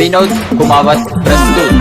विनोद कुमावत प्रस्तुत।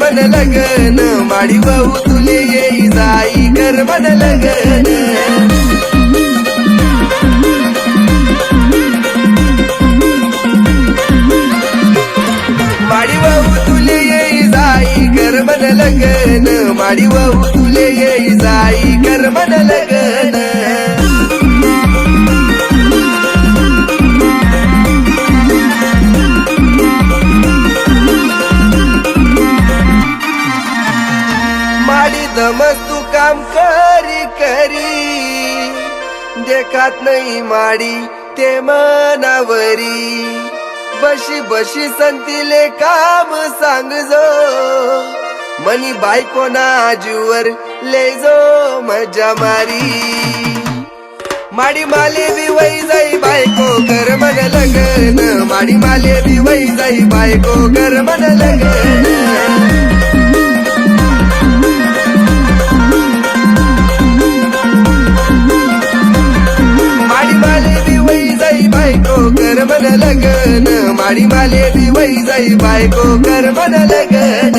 मन लगन माडी भाऊ तुले येई जाई कर मन लगन माडी भाऊ तुले येई जाई कर मन लगन माडी भाऊ तुले येई जाई कर मन लगन मस्त तू काम करी करी देखात नाही माडी ते मनावरी बशी बशी संतीले काम सांग जो मनी बायको ना आजूवर ले जो मजा मारी माडी माले बी वही जाई बायको कर मन लगन माडी माले बी वही जाई बायको कर मन लगन बायको कर मन लगन माडी माले बी वही जाई बायको कर मन लगन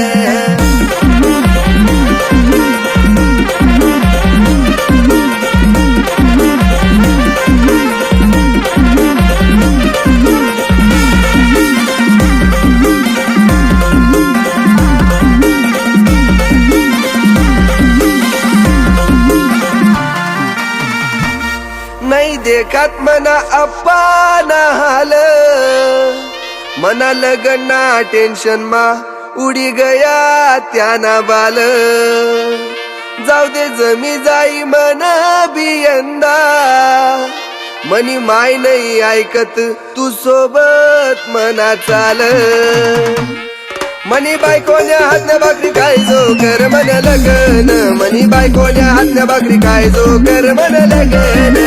नाही देखात मना अप्पा ना हाल मना लगना टेन्शन मा उडी गया त्याना बाल जाऊ दे जमी जाई मन बियंदा मनी माय नाही ऐकत तू सोबत मना चाल मनी बायकोल्या हातल्या भाकरी खायचो कर मन लगन मनी बायकोल्या हातल्या भाकरी खायचो कर मन लगन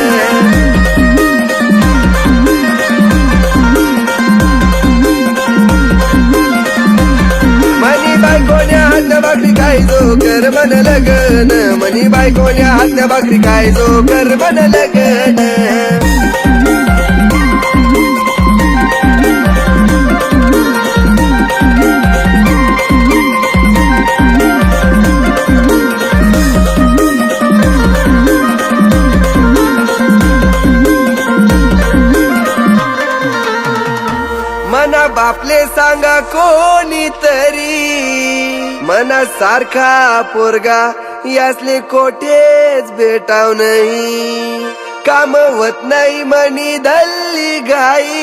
मनी बायकोल्या हातल्या भाकरी खायचो कर मन लगन मनी बायकोल्या हातल्या भाकरी खायचो कर मन लगन मना बापले सांगा कोणी तरी मना सारखा पोरगा यासले कोटेच भेटाव नाही काम होत नाही मनी धल्ली गाई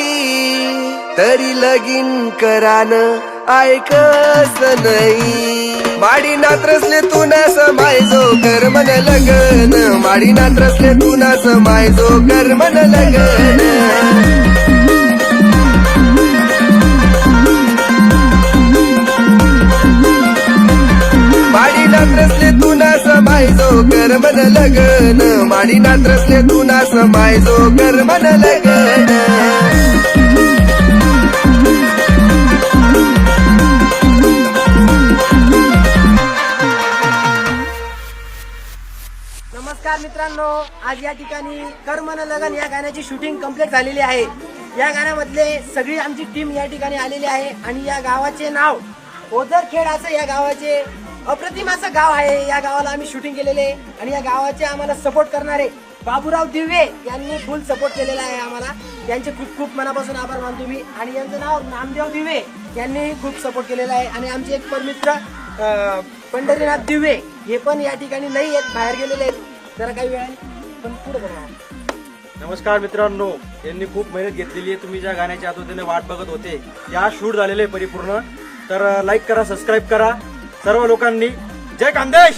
तरी लगीन करान ऐकस नाही माडी नात्रसले तू ना समायजो कर मन लगन माडी नात्रसले तू ना समायजो कर मन लगन माडी नात्रसले तू ना समायजो कर मन लगन माडी नात्रसले तू ना समायजो कर मन लगन नमस्कार मित्रांनो, आज या ठिकाणी कर मन लगन या गाण्याची शूटिंग कंप्लीट झालेली आहे। या गाण्यामधले सगळी आमची टीम या ठिकाणी आलेली आहे आणि या गावाचे नाव ओझरखेड असं या गावाचे अप्रतिम असं गाव आहे। या गावाला आम्ही शूटिंग केलेले आणि या गावाचे आम्हाला सपोर्ट करणारे बाबूराव दिवे यांनी फुल सपोर्ट केलेला आहे आम्हाला। यांचे खूप खूप मनापासून आभार मानतो मी। आणि यांचं नाव नामदेव दिवे यांनी खूप सपोर्ट केलेला आहे। आणि आमचे एक परमित्र पंढरीनाथ दिवे हे पण या ठिकाणी नाही आहेत, बाहेर गेलेले आहेत जरा काही वेळाने, पण पुढे बघा। नमस्कार मित्रांनो, यांनी खूप मेहनत घेतलेली आहे। तुम्ही ज्या गाण्याच्या आतुरतेने वाट बघत होते या शूट झालेले परिपूर्ण, तर लाईक करा, सबस्क्राईब करा सर्व लोकांनी। जय खानदेश।